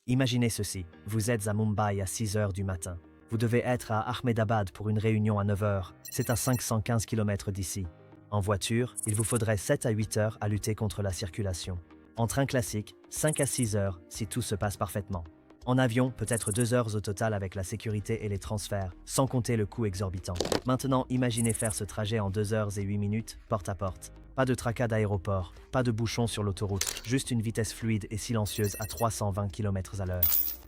Imaginez ceci, vous êtes à Mumbai à 6 heures du matin. Vous devez être à Ahmedabad pour une réunion à 9 heures. C'est à 515 km d'ici. En voiture, il vous faudrait 7 à 8 heures à lutter contre la circulation. En train classique, 5 à 6 heures si tout se passe parfaitement. En avion, peut-être 2 heures au total avec la sécurité et les transferts, sans compter le coût exorbitant. Maintenant, imaginez faire ce trajet en 2 heures et 8 minutes, porte à porte. Pas de tracas d'aéroport, pas de bouchons sur l'autoroute, juste une vitesse fluide et silencieuse à 320 km à l'heure.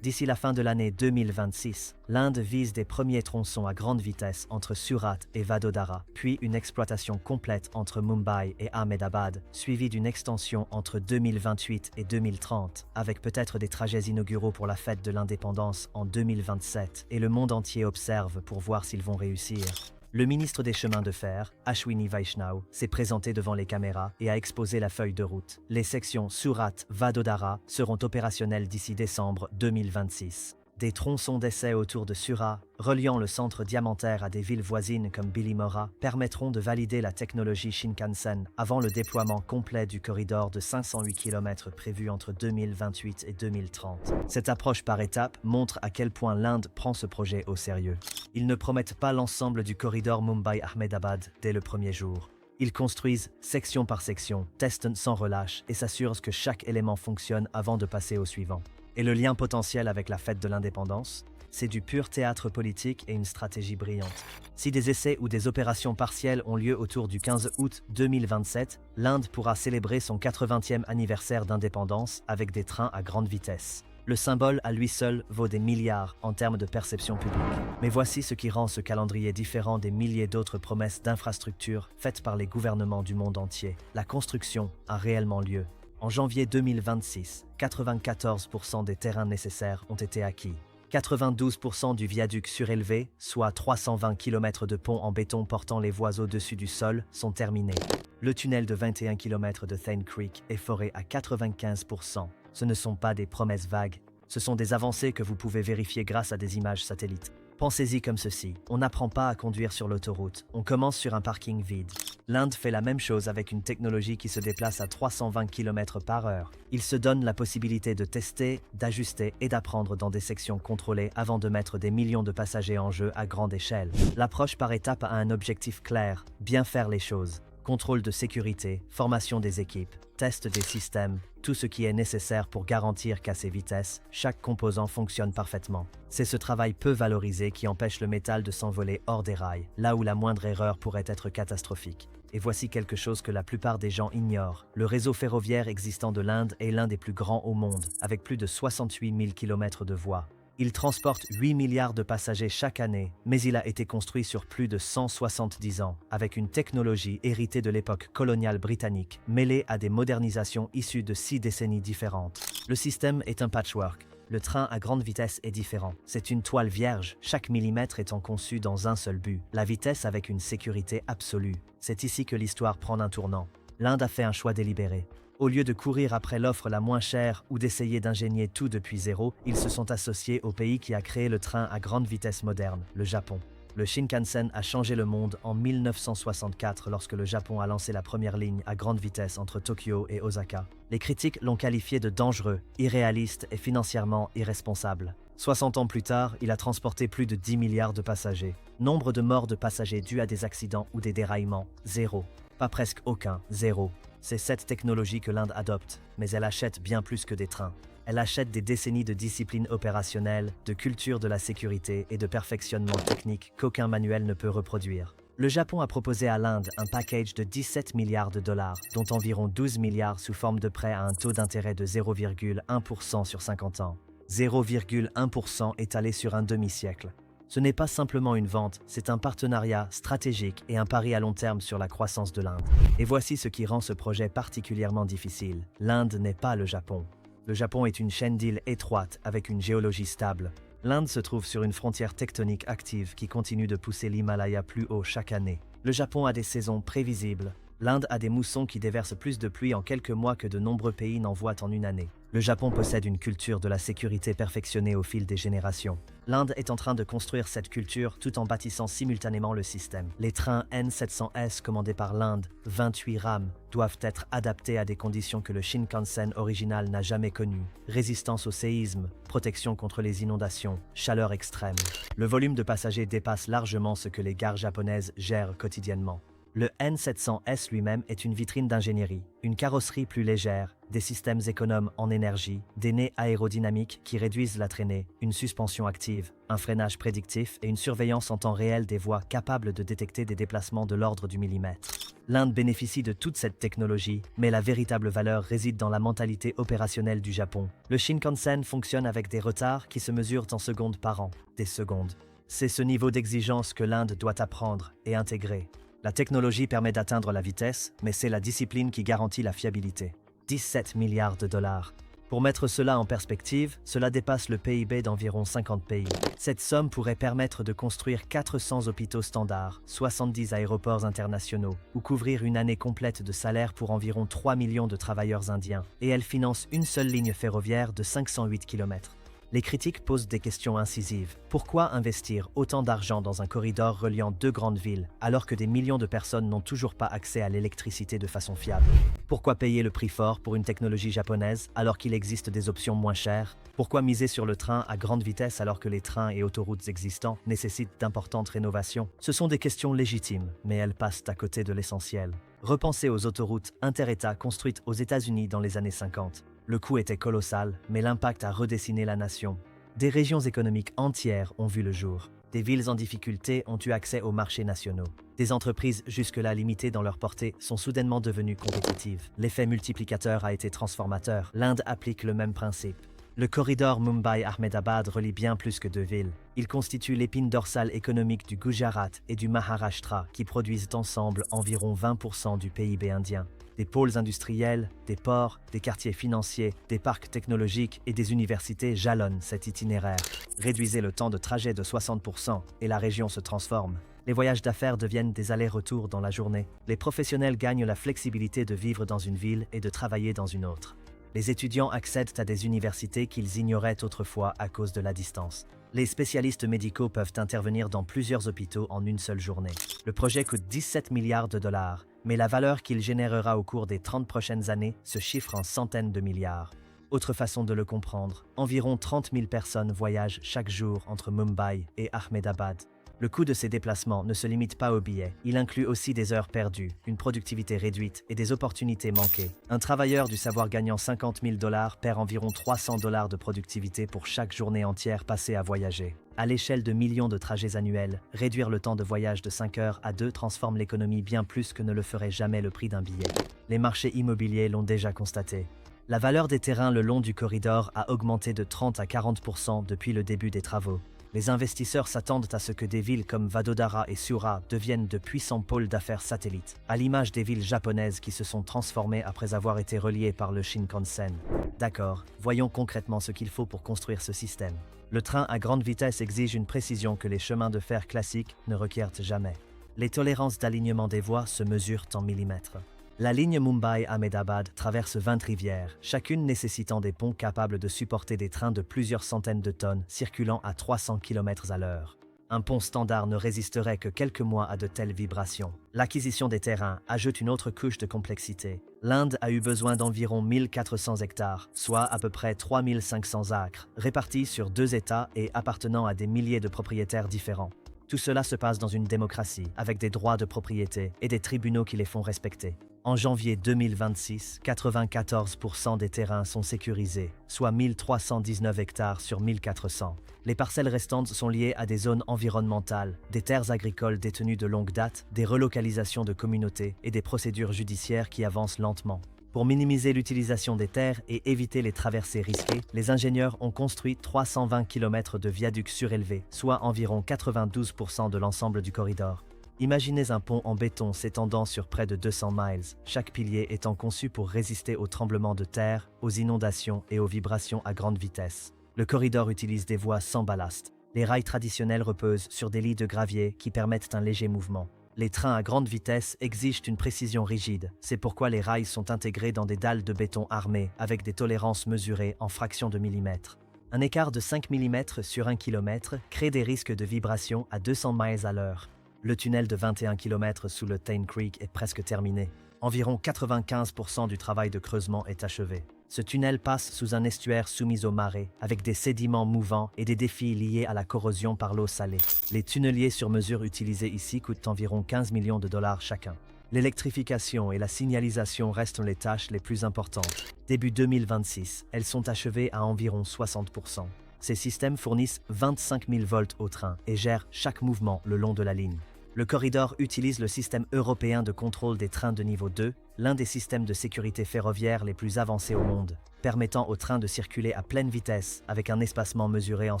D'ici la fin de l'année 2026, l'Inde vise des premiers tronçons à grande vitesse entre Surat et Vadodara, puis une exploitation complète entre Mumbai et Ahmedabad, suivie d'une extension entre 2028 et 2030, avec peut-être des trajets inauguraux pour la fête de l'indépendance en 2027, et le monde entier observe pour voir s'ils vont réussir. Le ministre des Chemins de Fer, Ashwini Vaishnaw, s'est présenté devant les caméras et a exposé la feuille de route. Les sections Surat-Vadodara seront opérationnelles d'ici décembre 2026. Des tronçons d'essai autour de Surat, reliant le centre diamantaire à des villes voisines comme Bilimora, permettront de valider la technologie Shinkansen avant le déploiement complet du corridor de 508 km prévu entre 2028 et 2030. Cette approche par étapes montre à quel point l'Inde prend ce projet au sérieux. Ils ne promettent pas l'ensemble du corridor Mumbai-Ahmedabad dès le premier jour. Ils construisent section par section, testent sans relâche et s'assurent que chaque élément fonctionne avant de passer au suivant. Et le lien potentiel avec la fête de l'indépendance? C'est du pur théâtre politique et une stratégie brillante. Si des essais ou des opérations partielles ont lieu autour du 15 août 2027, l'Inde pourra célébrer son 80e anniversaire d'indépendance avec des trains à grande vitesse. Le symbole à lui seul vaut des milliards en termes de perception publique. Mais voici ce qui rend ce calendrier différent des milliers d'autres promesses d'infrastructures faites par les gouvernements du monde entier. La construction a réellement lieu. En janvier 2026, 94% des terrains nécessaires ont été acquis. 92% du viaduc surélevé, soit 320 km de pont en béton portant les voies au-dessus du sol, sont terminés. Le tunnel de 21 km de Thane Creek est foré à 95%. Ce ne sont pas des promesses vagues, ce sont des avancées que vous pouvez vérifier grâce à des images satellites. Pensez-y comme ceci, on n'apprend pas à conduire sur l'autoroute, on commence sur un parking vide. L'Inde fait la même chose avec une technologie qui se déplace à 320 km par heure. Il se donne la possibilité de tester, d'ajuster et d'apprendre dans des sections contrôlées avant de mettre des millions de passagers en jeu à grande échelle. L'approche par étapes a un objectif clair, bien faire les choses. Contrôle de sécurité, formation des équipes, test des systèmes, tout ce qui est nécessaire pour garantir qu'à ces vitesses, chaque composant fonctionne parfaitement. C'est ce travail peu valorisé qui empêche le métal de s'envoler hors des rails, là où la moindre erreur pourrait être catastrophique. Et voici quelque chose que la plupart des gens ignorent. Le réseau ferroviaire existant de l'Inde est l'un des plus grands au monde, avec plus de 68 000 km de voies. Il transporte 8 milliards de passagers chaque année, mais il a été construit sur plus de 170 ans, avec une technologie héritée de l'époque coloniale britannique, mêlée à des modernisations issues de 6 décennies différentes. Le système est un patchwork. Le train à grande vitesse est différent. C'est une toile vierge, chaque millimètre étant conçu dans un seul but, la vitesse avec une sécurité absolue. C'est ici que l'histoire prend un tournant. L'Inde a fait un choix délibéré. Au lieu de courir après l'offre la moins chère ou d'essayer d'ingénier tout depuis zéro, ils se sont associés au pays qui a créé le train à grande vitesse moderne, le Japon. Le Shinkansen a changé le monde en 1964 lorsque le Japon a lancé la première ligne à grande vitesse entre Tokyo et Osaka. Les critiques l'ont qualifié de dangereux, irréaliste et financièrement irresponsable. 60 ans plus tard, il a transporté plus de 10 milliards de passagers. Nombre de morts de passagers dus à des accidents ou des déraillements, zéro. Pas presque aucun, zéro. C'est cette technologie que l'Inde adopte, mais elle achète bien plus que des trains. Elle achète des décennies de discipline opérationnelle, de culture de la sécurité et de perfectionnement technique qu'aucun manuel ne peut reproduire. Le Japon a proposé à l'Inde un package de 17 milliards de dollars, dont environ 12 milliards sous forme de prêts à un taux d'intérêt de 0,1% sur 50 ans. 0,1% étalé sur un demi-siècle. Ce n'est pas simplement une vente, c'est un partenariat stratégique et un pari à long terme sur la croissance de l'Inde. Et voici ce qui rend ce projet particulièrement difficile. L'Inde n'est pas le Japon. Le Japon est une chaîne d'îles étroite avec une géologie stable. L'Inde se trouve sur une frontière tectonique active qui continue de pousser l'Himalaya plus haut chaque année. Le Japon a des saisons prévisibles, L'Inde a des moussons qui déversent plus de pluie en quelques mois que de nombreux pays n'envoient en une année. Le Japon possède une culture de la sécurité perfectionnée au fil des générations. L'Inde est en train de construire cette culture tout en bâtissant simultanément le système. Les trains N700S commandés par l'Inde, 28 rames, doivent être adaptés à des conditions que le Shinkansen original n'a jamais connues. Résistance au séisme, protection contre les inondations, chaleur extrême. Le volume de passagers dépasse largement ce que les gares japonaises gèrent quotidiennement. Le N700S lui-même est une vitrine d'ingénierie, une carrosserie plus légère, des systèmes économes en énergie, des nez aérodynamiques qui réduisent la traînée, une suspension active, un freinage prédictif et une surveillance en temps réel des voies capables de détecter des déplacements de l'ordre du millimètre. L'Inde bénéficie de toute cette technologie, mais la véritable valeur réside dans la mentalité opérationnelle du Japon. Le Shinkansen fonctionne avec des retards qui se mesurent en secondes par an, des secondes. C'est ce niveau d'exigence que l'Inde doit apprendre et intégrer. La technologie permet d'atteindre la vitesse, mais c'est la discipline qui garantit la fiabilité. 17 milliards de dollars. Pour mettre cela en perspective, cela dépasse le PIB d'environ 50 pays. Cette somme pourrait permettre de construire 400 hôpitaux standards, 70 aéroports internationaux, ou couvrir une année complète de salaire pour environ 3 millions de travailleurs indiens. Et elle finance une seule ligne ferroviaire de 508 km. Les critiques posent des questions incisives. Pourquoi investir autant d'argent dans un corridor reliant deux grandes villes, alors que des millions de personnes n'ont toujours pas accès à l'électricité de façon fiable? Pourquoi payer le prix fort pour une technologie japonaise, alors qu'il existe des options moins chères? Pourquoi miser sur le train à grande vitesse alors que les trains et autoroutes existants nécessitent d'importantes rénovations? Ce sont des questions légitimes, mais elles passent à côté de l'essentiel. Repensez aux autoroutes inter-États construites aux États-Unis dans les années 50. Le coût était colossal, mais l'impact a redessiné la nation. Des régions économiques entières ont vu le jour. Des villes en difficulté ont eu accès aux marchés nationaux. Des entreprises jusque-là limitées dans leur portée sont soudainement devenues compétitives. L'effet multiplicateur a été transformateur. L'Inde applique le même principe. Le corridor Mumbai-Ahmedabad relie bien plus que deux villes. Il constitue l'épine dorsale économique du Gujarat et du Maharashtra qui produisent ensemble environ 20% du PIB indien. Des pôles industriels, des ports, des quartiers financiers, des parcs technologiques et des universités jalonnent cet itinéraire. Réduisez le temps de trajet de 60% et la région se transforme. Les voyages d'affaires deviennent des allers-retours dans la journée. Les professionnels gagnent la flexibilité de vivre dans une ville et de travailler dans une autre. Les étudiants accèdent à des universités qu'ils ignoraient autrefois à cause de la distance. Les spécialistes médicaux peuvent intervenir dans plusieurs hôpitaux en une seule journée. Le projet coûte 17 milliards de dollars, mais la valeur qu'il générera au cours des 30 prochaines années se chiffre en centaines de milliards. Autre façon de le comprendre, environ 30 000 personnes voyagent chaque jour entre Mumbai et Ahmedabad. Le coût de ces déplacements ne se limite pas aux billets, il inclut aussi des heures perdues, une productivité réduite et des opportunités manquées. Un travailleur du savoir gagnant 50 000 dollars perd environ 300 dollars de productivité pour chaque journée entière passée à voyager. À l'échelle de millions de trajets annuels, réduire le temps de voyage de 5 heures à 2 transforme l'économie bien plus que ne le ferait jamais le prix d'un billet. Les marchés immobiliers l'ont déjà constaté. La valeur des terrains le long du corridor a augmenté de 30 à 40% depuis le début des travaux. Les investisseurs s'attendent à ce que des villes comme Vadodara et Surat deviennent de puissants pôles d'affaires satellites, à l'image des villes japonaises qui se sont transformées après avoir été reliées par le Shinkansen. D'accord, voyons concrètement ce qu'il faut pour construire ce système. Le train à grande vitesse exige une précision que les chemins de fer classiques ne requièrent jamais. Les tolérances d'alignement des voies se mesurent en millimètres. La ligne Mumbai-Ahmedabad traverse 20 rivières, chacune nécessitant des ponts capables de supporter des trains de plusieurs centaines de tonnes circulant à 300 km à l'heure. Un pont standard ne résisterait que quelques mois à de telles vibrations. L'acquisition des terrains ajoute une autre couche de complexité. L'Inde a eu besoin d'environ 1400 hectares, soit à peu près 3500 acres, répartis sur 2 États et appartenant à des milliers de propriétaires différents. Tout cela se passe dans une démocratie, avec des droits de propriété et des tribunaux qui les font respecter. En janvier 2026, 94% des terrains sont sécurisés, soit 1319 hectares sur 1400. Les parcelles restantes sont liées à des zones environnementales, des terres agricoles détenues de longue date, des relocalisations de communautés et des procédures judiciaires qui avancent lentement. Pour minimiser l'utilisation des terres et éviter les traversées risquées, les ingénieurs ont construit 320 km de viaducs surélevés, soit environ 92% de l'ensemble du corridor. Imaginez un pont en béton s'étendant sur près de 200 miles, chaque pilier étant conçu pour résister aux tremblements de terre, aux inondations et aux vibrations à grande vitesse. Le corridor utilise des voies sans ballast. Les rails traditionnels reposent sur des lits de gravier qui permettent un léger mouvement. Les trains à grande vitesse exigent une précision rigide. C'est pourquoi les rails sont intégrés dans des dalles de béton armées avec des tolérances mesurées en fractions de millimètres. Un écart de 5 mm sur 1 km crée des risques de vibration à 200 miles à l'heure. Le tunnel de 21 km sous le Tane Creek est presque terminé. Environ 95% du travail de creusement est achevé. Ce tunnel passe sous un estuaire soumis aux marées, avec des sédiments mouvants et des défis liés à la corrosion par l'eau salée. Les tunneliers sur mesure utilisés ici coûtent environ 15 millions de dollars chacun. L'électrification et la signalisation restent les tâches les plus importantes. Début 2026, elles sont achevées à environ 60%. Ces systèmes fournissent 25 000 volts au train et gèrent chaque mouvement le long de la ligne. Le corridor utilise le système européen de contrôle des trains de niveau 2, l'un des systèmes de sécurité ferroviaire les plus avancés au monde, permettant aux trains de circuler à pleine vitesse avec un espacement mesuré en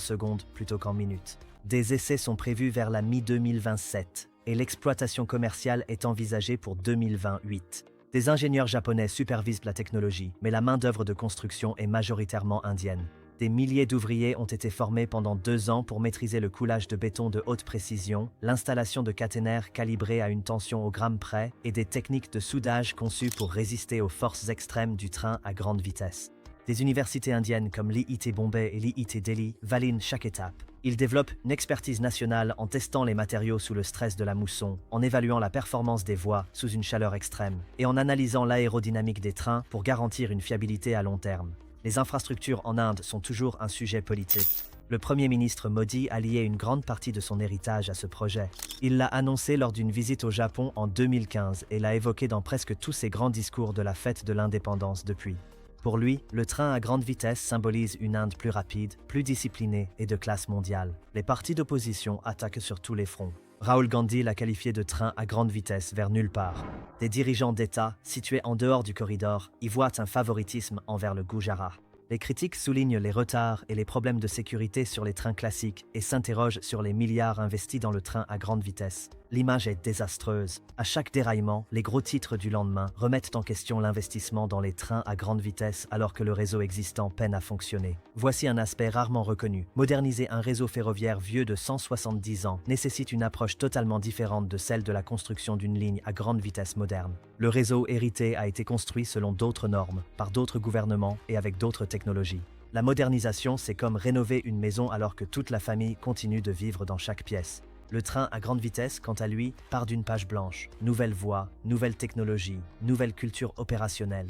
secondes plutôt qu'en minutes. Des essais sont prévus vers la mi-2027 et l'exploitation commerciale est envisagée pour 2028. Des ingénieurs japonais supervisent la technologie, mais la main-d'œuvre de construction est majoritairement indienne. Des milliers d'ouvriers ont été formés pendant 2 ans pour maîtriser le coulage de béton de haute précision, l'installation de caténaires calibrés à une tension au gramme près et des techniques de soudage conçues pour résister aux forces extrêmes du train à grande vitesse. Des universités indiennes comme l'IIT Bombay et l'IIT Delhi valident chaque étape. Ils développent une expertise nationale en testant les matériaux sous le stress de la mousson, en évaluant la performance des voies sous une chaleur extrême et en analysant l'aérodynamique des trains pour garantir une fiabilité à long terme. Les infrastructures en Inde sont toujours un sujet politique. Le Premier ministre Modi a lié une grande partie de son héritage à ce projet. Il l'a annoncé lors d'une visite au Japon en 2015 et l'a évoqué dans presque tous ses grands discours de la fête de l'indépendance depuis. Pour lui, le train à grande vitesse symbolise une Inde plus rapide, plus disciplinée et de classe mondiale. Les partis d'opposition attaquent sur tous les fronts. Rahul Gandhi l'a qualifié de train à grande vitesse vers nulle part. Des dirigeants d'État, situés en dehors du corridor, y voient un favoritisme envers le Gujarat. Les critiques soulignent les retards et les problèmes de sécurité sur les trains classiques et s'interrogent sur les milliards investis dans le train à grande vitesse. L'image est désastreuse. À chaque déraillement, les gros titres du lendemain remettent en question l'investissement dans les trains à grande vitesse alors que le réseau existant peine à fonctionner. Voici un aspect rarement reconnu. Moderniser un réseau ferroviaire vieux de 170 ans nécessite une approche totalement différente de celle de la construction d'une ligne à grande vitesse moderne. Le réseau hérité a été construit selon d'autres normes, par d'autres gouvernements et avec d'autres technologies. La modernisation, c'est comme rénover une maison alors que toute la famille continue de vivre dans chaque pièce. Le train à grande vitesse, quant à lui, part d'une page blanche. Nouvelle voie, nouvelle technologie, nouvelle culture opérationnelle.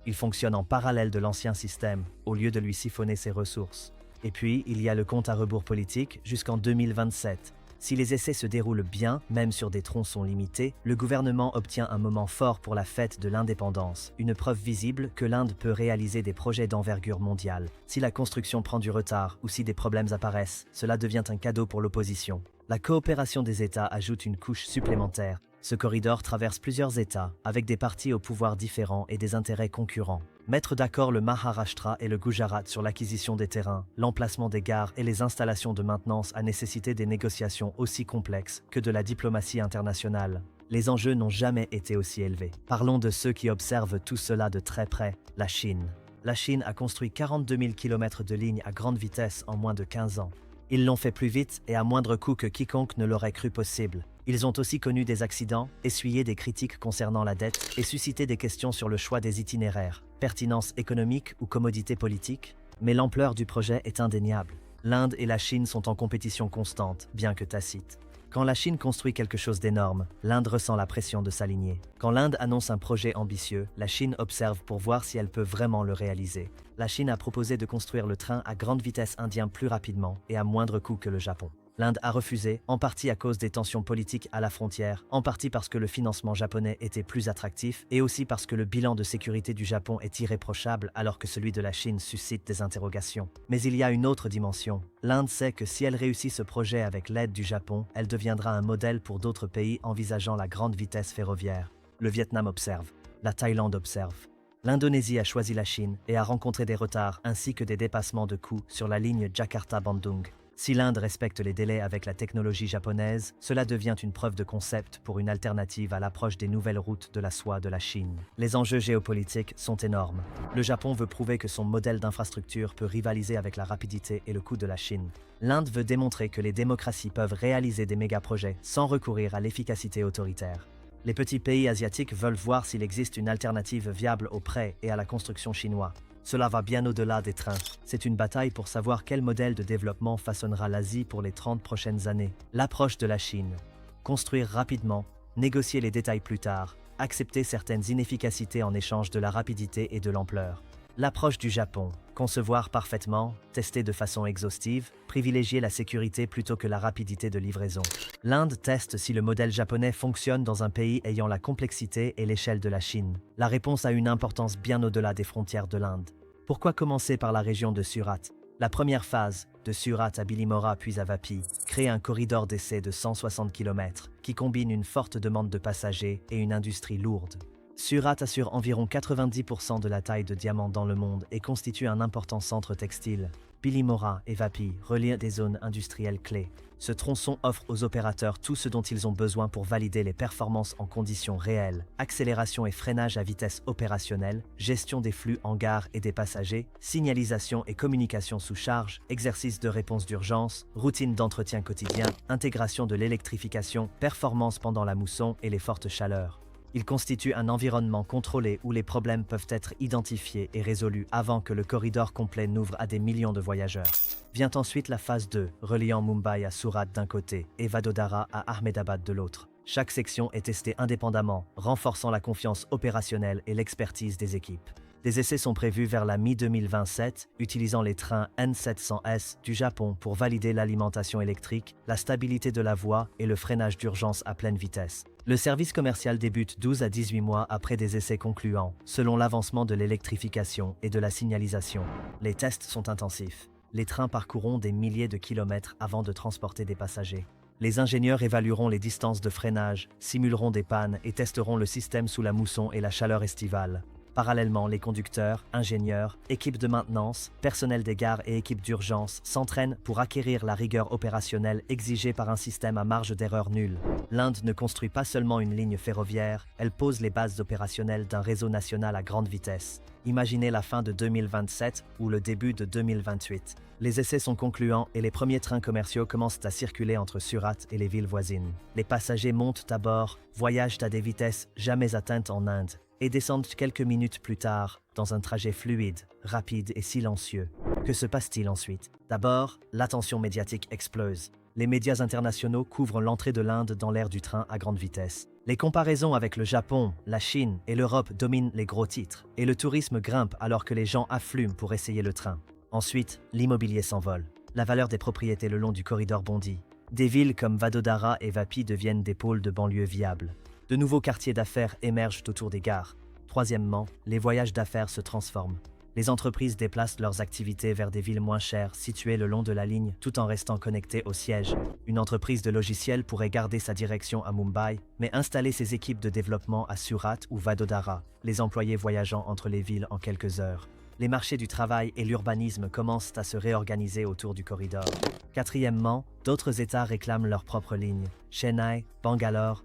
Il fonctionne en parallèle de l'ancien système, au lieu de lui siphonner ses ressources. Et puis, il y a le compte à rebours politique jusqu'en 2027. Si les essais se déroulent bien, même sur des tronçons limités, le gouvernement obtient un moment fort pour la fête de l'indépendance, une preuve visible que l'Inde peut réaliser des projets d'envergure mondiale. Si la construction prend du retard ou si des problèmes apparaissent, cela devient un cadeau pour l'opposition. La coopération des États ajoute une couche supplémentaire. Ce corridor traverse plusieurs États, avec des partis au pouvoir différents et des intérêts concurrents. Mettre d'accord le Maharashtra et le Gujarat sur l'acquisition des terrains, l'emplacement des gares et les installations de maintenance a nécessité des négociations aussi complexes que de la diplomatie internationale. Les enjeux n'ont jamais été aussi élevés. Parlons de ceux qui observent tout cela de très près, la Chine. La Chine a construit 42 000 km de lignes à grande vitesse en moins de 15 ans. Ils l'ont fait plus vite et à moindre coût que quiconque ne l'aurait cru possible. Ils ont aussi connu des accidents, essuyé des critiques concernant la dette et suscité des questions sur le choix des itinéraires, pertinence économique ou commodité politique. Mais l'ampleur du projet est indéniable. L'Inde et la Chine sont en compétition constante, bien que tacite. Quand la Chine construit quelque chose d'énorme, l'Inde ressent la pression de s'aligner. Quand l'Inde annonce un projet ambitieux, la Chine observe pour voir si elle peut vraiment le réaliser. La Chine a proposé de construire le train à grande vitesse indien plus rapidement et à moindre coût que le Japon. L'Inde a refusé, en partie à cause des tensions politiques à la frontière, en partie parce que le financement japonais était plus attractif et aussi parce que le bilan de sécurité du Japon est irréprochable alors que celui de la Chine suscite des interrogations. Mais il y a une autre dimension. L'Inde sait que si elle réussit ce projet avec l'aide du Japon, elle deviendra un modèle pour d'autres pays envisageant la grande vitesse ferroviaire. Le Vietnam observe. La Thaïlande observe. L'Indonésie a choisi la Chine et a rencontré des retards ainsi que des dépassements de coûts sur la ligne Jakarta-Bandung. Si l'Inde respecte les délais avec la technologie japonaise, cela devient une preuve de concept pour une alternative à l'approche des nouvelles routes de la soie de la Chine. Les enjeux géopolitiques sont énormes. Le Japon veut prouver que son modèle d'infrastructure peut rivaliser avec la rapidité et le coût de la Chine. L'Inde veut démontrer que les démocraties peuvent réaliser des méga-projets sans recourir à l'efficacité autoritaire. Les petits pays asiatiques veulent voir s'il existe une alternative viable au prêt et à la construction chinois. Cela va bien au-delà des trains. C'est une bataille pour savoir quel modèle de développement façonnera l'Asie pour les 30 prochaines années. L'approche de la Chine. Construire rapidement, négocier les détails plus tard, accepter certaines inefficacités en échange de la rapidité et de l'ampleur. L'approche du Japon. Concevoir parfaitement, tester de façon exhaustive, privilégier la sécurité plutôt que la rapidité de livraison. L'Inde teste si le modèle japonais fonctionne dans un pays ayant la complexité et l'échelle de la Chine. La réponse a une importance bien au-delà des frontières de l'Inde. Pourquoi commencer par la région de Surat? La première phase, de Surat à Bilimora puis à Vapi, crée un corridor d'essai de 160 km qui combine une forte demande de passagers et une industrie lourde. Surat assure environ 90% de la taille de diamant dans le monde et constitue un important centre textile. Bilimora et Vapi relient des zones industrielles clés. Ce tronçon offre aux opérateurs tout ce dont ils ont besoin pour valider les performances en conditions réelles, accélération et freinage à vitesse opérationnelle, gestion des flux en gare et des passagers, signalisation et communication sous charge, exercice de réponse d'urgence, routine d'entretien quotidien, intégration de l'électrification, performance pendant la mousson et les fortes chaleurs. Il constitue un environnement contrôlé où les problèmes peuvent être identifiés et résolus avant que le corridor complet n'ouvre à des millions de voyageurs. Vient ensuite la phase 2, reliant Mumbai à Surat d'un côté et Vadodara à Ahmedabad de l'autre. Chaque section est testée indépendamment, renforçant la confiance opérationnelle et l'expertise des équipes. Des essais sont prévus vers la mi-2027, utilisant les trains N700S du Japon pour valider l'alimentation électrique, la stabilité de la voie et le freinage d'urgence à pleine vitesse. Le service commercial débute 12 à 18 mois après des essais concluants, selon l'avancement de l'électrification et de la signalisation. Les tests sont intensifs. Les trains parcourront des milliers de kilomètres avant de transporter des passagers. Les ingénieurs évalueront les distances de freinage, simuleront des pannes et testeront le système sous la mousson et la chaleur estivale. Parallèlement, les conducteurs, ingénieurs, équipes de maintenance, personnel des gares et équipes d'urgence s'entraînent pour acquérir la rigueur opérationnelle exigée par un système à marge d'erreur nulle. L'Inde ne construit pas seulement une ligne ferroviaire, elle pose les bases opérationnelles d'un réseau national à grande vitesse. Imaginez la fin de 2027 ou le début de 2028. Les essais sont concluants et les premiers trains commerciaux commencent à circuler entre Surat et les villes voisines. Les passagers montent à bord, voyagent à des vitesses jamais atteintes en Inde et descendent quelques minutes plus tard dans un trajet fluide, rapide et silencieux. Que se passe-t-il ensuite? D'abord, l'attention médiatique explose. Les médias internationaux couvrent l'entrée de l'Inde dans l'ère du train à grande vitesse. Les comparaisons avec le Japon, la Chine et l'Europe dominent les gros titres, et le tourisme grimpe alors que les gens affluent pour essayer le train. Ensuite, l'immobilier s'envole. La valeur des propriétés le long du corridor bondit. Des villes comme Vadodara et Vapi deviennent des pôles de banlieue viables. De nouveaux quartiers d'affaires émergent autour des gares. Troisièmement, les voyages d'affaires se transforment. Les entreprises déplacent leurs activités vers des villes moins chères situées le long de la ligne tout en restant connectées au siège. Une entreprise de logiciels pourrait garder sa direction à Mumbai, mais installer ses équipes de développement à Surat ou Vadodara, les employés voyageant entre les villes en quelques heures. Les marchés du travail et l'urbanisme commencent à se réorganiser autour du corridor. Quatrièmement, d'autres États réclament leurs propres lignes. Chennai, Bangalore,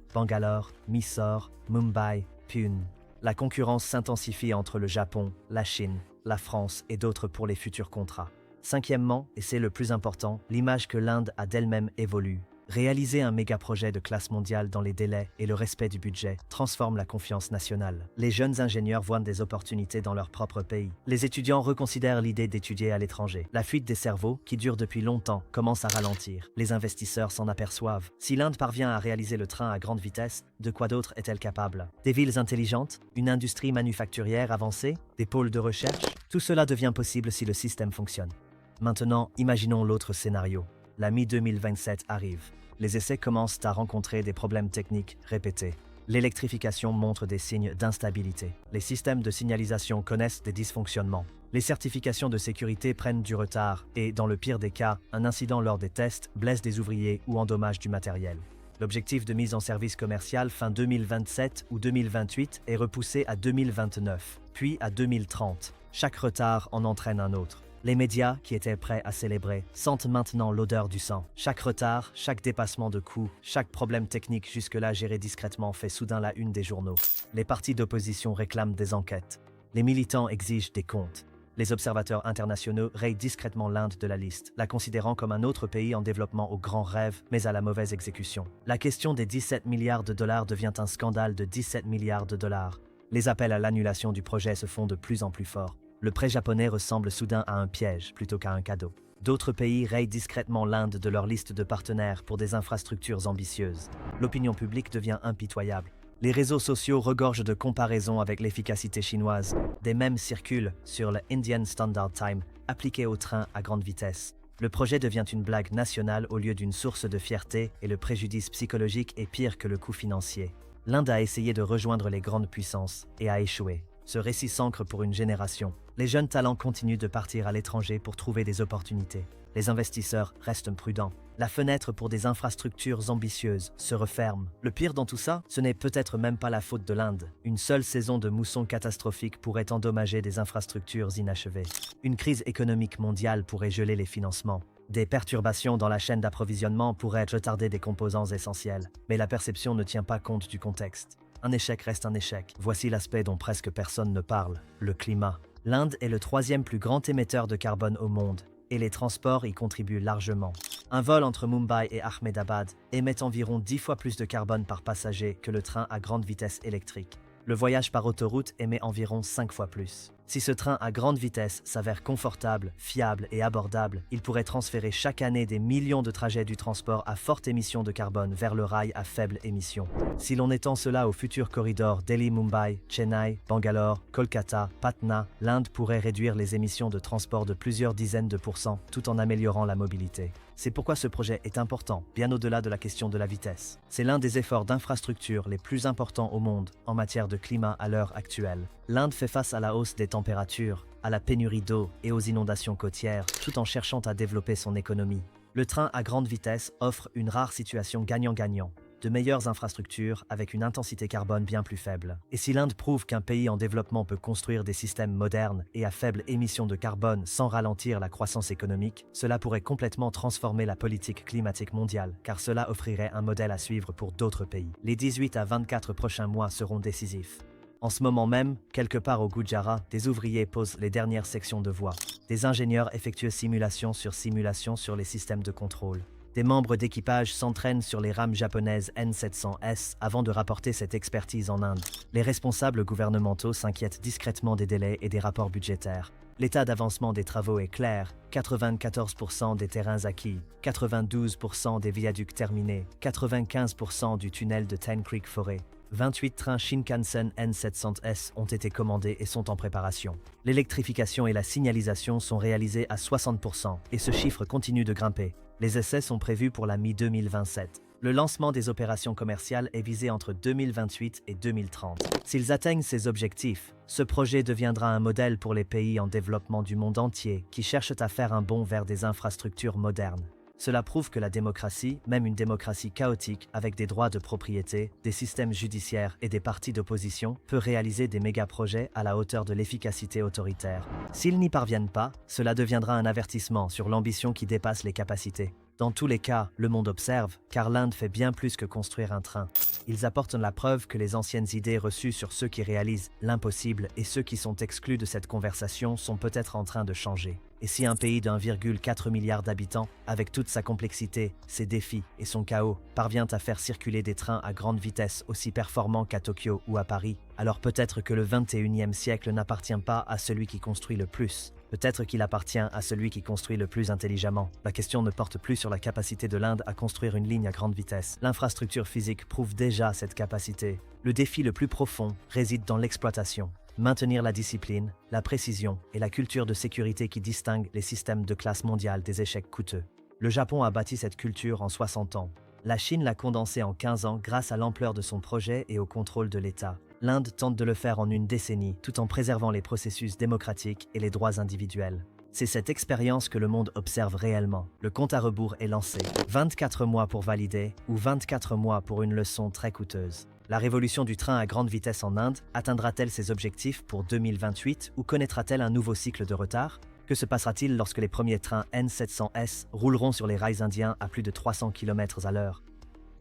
Mysore, Mumbai, Pune. La concurrence s'intensifie entre le Japon, la Chine, la France et d'autres pour les futurs contrats. Cinquièmement, et c'est le plus important, l'image que l'Inde a d'elle-même évolue. Réaliser un méga-projet de classe mondiale dans les délais et le respect du budget transforme la confiance nationale. Les jeunes ingénieurs voient des opportunités dans leur propre pays. Les étudiants reconsidèrent l'idée d'étudier à l'étranger. La fuite des cerveaux, qui dure depuis longtemps, commence à ralentir. Les investisseurs s'en aperçoivent. Si l'Inde parvient à réaliser le train à grande vitesse, de quoi d'autre est-elle capable? Des villes intelligentes? Une industrie manufacturière avancée? Des pôles de recherche? Tout cela devient possible si le système fonctionne. Maintenant, imaginons l'autre scénario. La mi-2027 arrive. Les essais commencent à rencontrer des problèmes techniques répétés. L'électrification montre des signes d'instabilité. Les systèmes de signalisation connaissent des dysfonctionnements. Les certifications de sécurité prennent du retard et, dans le pire des cas, un incident lors des tests blesse des ouvriers ou endommage du matériel. L'objectif de mise en service commercial fin 2027 ou 2028 est repoussé à 2029, puis à 2030. Chaque retard en entraîne un autre. Les médias, qui étaient prêts à célébrer, sentent maintenant l'odeur du sang. Chaque retard, chaque dépassement de coût, chaque problème technique jusque-là géré discrètement fait soudain la une des journaux. Les partis d'opposition réclament des enquêtes. Les militants exigent des comptes. Les observateurs internationaux rayent discrètement l'Inde de la liste, la considérant comme un autre pays en développement au grand rêve, mais à la mauvaise exécution. La question des 17 milliards de dollars devient un scandale de 17 milliards de dollars. Les appels à l'annulation du projet se font de plus en plus forts. Le prêt japonais ressemble soudain à un piège plutôt qu'à un cadeau. D'autres pays rayent discrètement l'Inde de leur liste de partenaires pour des infrastructures ambitieuses. L'opinion publique devient impitoyable. Les réseaux sociaux regorgent de comparaisons avec l'efficacité chinoise. Des mèmes circulent sur le Indian Standard Time, appliqué au train à grande vitesse. Le projet devient une blague nationale au lieu d'une source de fierté et le préjudice psychologique est pire que le coût financier. L'Inde a essayé de rejoindre les grandes puissances et a échoué. Ce récit s'ancre pour une génération. Les jeunes talents continuent de partir à l'étranger pour trouver des opportunités. Les investisseurs restent prudents. La fenêtre pour des infrastructures ambitieuses se referme. Le pire dans tout ça, ce n'est peut-être même pas la faute de l'Inde. Une seule saison de mousson catastrophique pourrait endommager des infrastructures inachevées. Une crise économique mondiale pourrait geler les financements. Des perturbations dans la chaîne d'approvisionnement pourraient retarder des composants essentiels. Mais la perception ne tient pas compte du contexte. Un échec reste un échec. Voici l'aspect dont presque personne ne parle, le climat. L'Inde est le troisième plus grand émetteur de carbone au monde, et les transports y contribuent largement. Un vol entre Mumbai et Ahmedabad émet environ 10 fois plus de carbone par passager que le train à grande vitesse électrique. Le voyage par autoroute émet environ 5 fois plus. Si ce train à grande vitesse s'avère confortable, fiable et abordable, il pourrait transférer chaque année des millions de trajets du transport à forte émission de carbone vers le rail à faible émission. Si l'on étend cela au futur corridor Delhi-Mumbai, Chennai, Bangalore, Kolkata, Patna, l'Inde pourrait réduire les émissions de transport de plusieurs dizaines de pourcents tout en améliorant la mobilité. C'est pourquoi ce projet est important, bien au-delà de la question de la vitesse. C'est l'un des efforts d'infrastructure les plus importants au monde en matière de climat à l'heure actuelle. L'Inde fait face à la hausse des températures, à la pénurie d'eau et aux inondations côtières, tout en cherchant à développer son économie. Le train à grande vitesse offre une rare situation gagnant-gagnant. De meilleures infrastructures avec une intensité carbone bien plus faible. Et si l'Inde prouve qu'un pays en développement peut construire des systèmes modernes et à faible émission de carbone sans ralentir la croissance économique, cela pourrait complètement transformer la politique climatique mondiale, car cela offrirait un modèle à suivre pour d'autres pays. Les 18 à 24 prochains mois seront décisifs. En ce moment même, quelque part au Gujarat, des ouvriers posent les dernières sections de voies. Des ingénieurs effectuent simulation sur les systèmes de contrôle. Des membres d'équipage s'entraînent sur les rames japonaises N700S avant de rapporter cette expertise en Inde. Les responsables gouvernementaux s'inquiètent discrètement des délais et des rapports budgétaires. L'état d'avancement des travaux est clair, 94% des terrains acquis, 92% des viaducs terminés, 95% du tunnel de Ten Creek Forêt. 28 trains Shinkansen N700S ont été commandés et sont en préparation. L'électrification et la signalisation sont réalisées à 60% et ce chiffre continue de grimper. Les essais sont prévus pour la mi-2027. Le lancement des opérations commerciales est visé entre 2028 et 2030. S'ils atteignent ces objectifs, ce projet deviendra un modèle pour les pays en développement du monde entier qui cherchent à faire un bond vers des infrastructures modernes. Cela prouve que la démocratie, même une démocratie chaotique avec des droits de propriété, des systèmes judiciaires et des partis d'opposition, peut réaliser des méga-projets à la hauteur de l'efficacité autoritaire. S'ils n'y parviennent pas, cela deviendra un avertissement sur l'ambition qui dépasse les capacités. Dans tous les cas, le monde observe, car l'Inde fait bien plus que construire un train. Ils apportent la preuve que les anciennes idées reçues sur ceux qui réalisent l'impossible et ceux qui sont exclus de cette conversation sont peut-être en train de changer. Et si un pays d'1,4 milliard d'habitants, avec toute sa complexité, ses défis et son chaos, parvient à faire circuler des trains à grande vitesse aussi performants qu'à Tokyo ou à Paris, alors peut-être que le 21e siècle n'appartient pas à celui qui construit le plus. Peut-être qu'il appartient à celui qui construit le plus intelligemment. La question ne porte plus sur la capacité de l'Inde à construire une ligne à grande vitesse. L'infrastructure physique prouve déjà cette capacité. Le défi le plus profond réside dans l'exploitation. Maintenir la discipline, la précision et la culture de sécurité qui distinguent les systèmes de classe mondiale des échecs coûteux. Le Japon a bâti cette culture en 60 ans. La Chine l'a condensée en 15 ans grâce à l'ampleur de son projet et au contrôle de l'État. L'Inde tente de le faire en une décennie, tout en préservant les processus démocratiques et les droits individuels. C'est cette expérience que le monde observe réellement. Le compte à rebours est lancé. 24 mois pour valider ou 24 mois pour une leçon très coûteuse. La révolution du train à grande vitesse en Inde atteindra-t-elle ses objectifs pour 2028 ou connaîtra-t-elle un nouveau cycle de retard? Que se passera-t-il lorsque les premiers trains N700S rouleront sur les rails indiens à plus de 300 km à l'heure?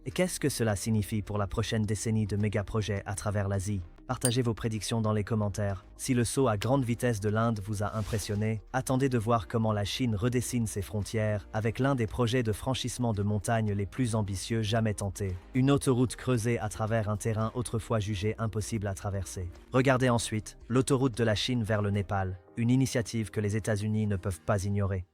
Et qu'est-ce que cela signifie pour la prochaine décennie de méga-projets à travers l'Asie? Partagez vos prédictions dans les commentaires. Si le saut à grande vitesse de l'Inde vous a impressionné, attendez de voir comment la Chine redessine ses frontières avec l'un des projets de franchissement de montagne les plus ambitieux jamais tentés. Une autoroute creusée à travers un terrain autrefois jugé impossible à traverser. Regardez ensuite l'autoroute de la Chine vers le Népal, une initiative que les États-Unis ne peuvent pas ignorer.